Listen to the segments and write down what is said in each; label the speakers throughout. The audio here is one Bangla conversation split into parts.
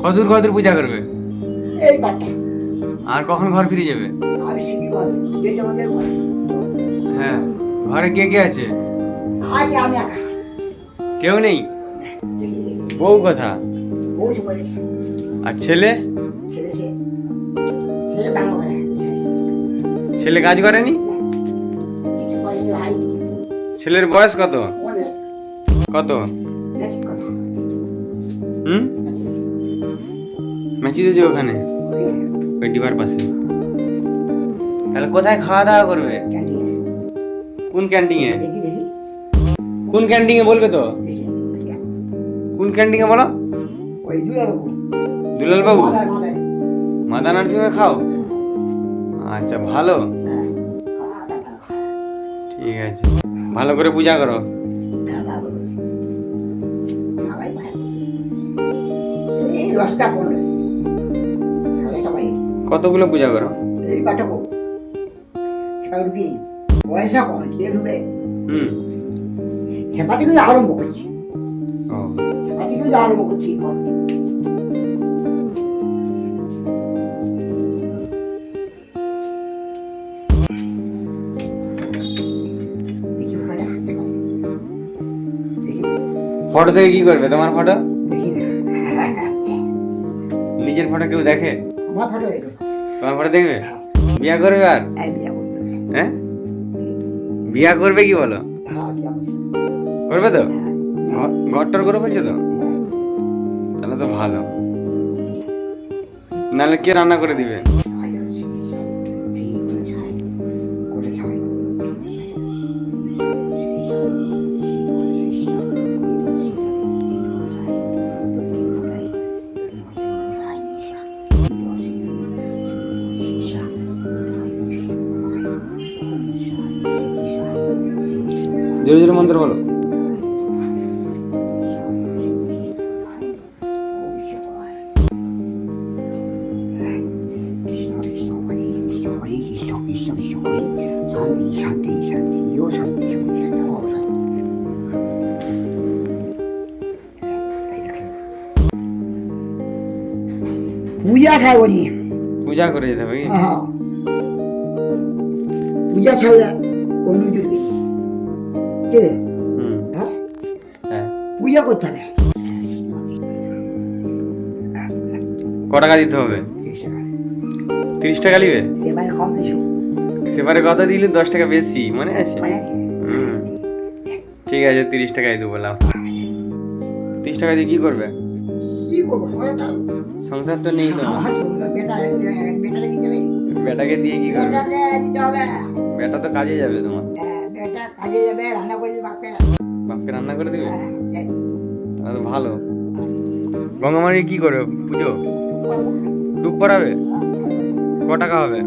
Speaker 1: কতদূর কতদূর পূজা করবে?
Speaker 2: এই পাটটা
Speaker 1: আর কখন ঘর ফিরে যাবে?
Speaker 2: আমি শিখি ঘর যেটা আমাদের ঘর।
Speaker 1: হ্যাঁ, ঘরে কে কে আছে?
Speaker 2: আজ আমি একা
Speaker 1: কেউ নেই?
Speaker 2: দেখি
Speaker 1: বউ কথা?
Speaker 2: বসে পড়েছে
Speaker 1: আর ছেলে?
Speaker 2: ছেলে সে সে বাংলা করে
Speaker 1: ছেলে কাজ করেনি?
Speaker 2: কিছু করেনি ভাই
Speaker 1: ছেলের বয়স কত?
Speaker 2: অনেক
Speaker 1: কত?
Speaker 2: দেখি কথা
Speaker 1: হুম? ম্যাচিস ওখানে ওই ডিবার পাশে। তাহলে কোথায় খাওয়া দাওয়া করবে?
Speaker 2: ক্যান্টিনে
Speaker 1: কোন ক্যান্টিনে?
Speaker 2: দেখি দেখি
Speaker 1: কোন ক্যান্টিনে বলবে তো?
Speaker 2: দেখি
Speaker 1: কোন ক্যান্টিনে বলো?
Speaker 2: ওই দুলাবাবু
Speaker 1: দুলাল বাবু?
Speaker 2: মাদার মাদার
Speaker 1: মাদা নার্সিংয়ে খাও? আচ্ছা, ভালো,
Speaker 2: হ্যাঁ
Speaker 1: ঠিক আছে। ভালো করে পূজা করো।
Speaker 2: এই দশটা পনেরো সবাই
Speaker 1: কতগুলো পূজা করো?
Speaker 2: এই পাঠা করবো সেটা ঢুকিনি পয়সা কম কে ঢুকে
Speaker 1: হুম।
Speaker 2: সেপাতে কিন্তু আরম্ভ করছি
Speaker 1: ও,
Speaker 2: সেপাতে কিন্তু আরম্ভ করছি দেখি ফটোটা দেখি
Speaker 1: ফটো থেকে কি করবে? তোমার ফটো?
Speaker 2: দেখি না
Speaker 1: নিজের ফটো কেউ দেখে?
Speaker 2: আমার ফটো দেখো
Speaker 1: তোমার ফটো দেখবে? বিয়া করবে আর?
Speaker 2: এই বিয়া করতে হবে
Speaker 1: হ্যাঁ, বিয়া করবে কি বলো?
Speaker 2: হ্যাঁ বিয়া করতে
Speaker 1: করবে তো?
Speaker 2: হ্যাঁ
Speaker 1: ঘরটার করে ফেলছো তো? তাহলে তো ভালো। নাহলে কে রান্না করে দিবে? জোরে জোরে মন্ত্র বলো।
Speaker 2: পূজা খাই বলি
Speaker 1: পূজা করে যেতে হবে কি?
Speaker 2: পূজা ছাড়লে অন্য জুটবে কে রে
Speaker 1: হুম।
Speaker 2: হ্যাঁ
Speaker 1: হ্যাঁ।
Speaker 2: পূজা করতে হবে
Speaker 1: ক টাকা দিতে হবে? 30 টাকা নিবে?
Speaker 2: এবার কম কিছু
Speaker 1: সেবারে কত দিলি? 10 টাকা বেশি, মনে আছে?
Speaker 2: মানে
Speaker 1: হুম। ঠিক আছে, 30 টাকাই দেবো। বললাম 30 টাকা দিয়ে কি করবে?
Speaker 2: কি করবো সবাই তো
Speaker 1: সংসার তো নেই তো।
Speaker 2: আমার সংসার বেটারে দিতে হবে
Speaker 1: বেটাকে দিয়ে কি করবে?
Speaker 2: বেটাকে দিতে হবে
Speaker 1: বেটা তো কাজে যাবে তোমার।
Speaker 2: বেটা কাজে যাবে রান্না করে দিবে বাপকে
Speaker 1: বাপকে রান্না করে দিবে?
Speaker 2: যাই
Speaker 1: তাহলে তো ভালো। গঙ্গামারি কি করবে? পুজো ডুব পড়াবে? ক টাকা হবে?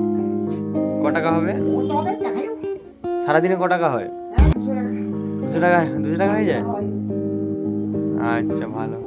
Speaker 1: ক টাকা হবে?
Speaker 2: ও তো হবে দেখাই
Speaker 1: সারাদিনে ক টাকা হয়? 200 টাকা? 200 টাকা হয়ে যায়? আচ্ছা, ভালো।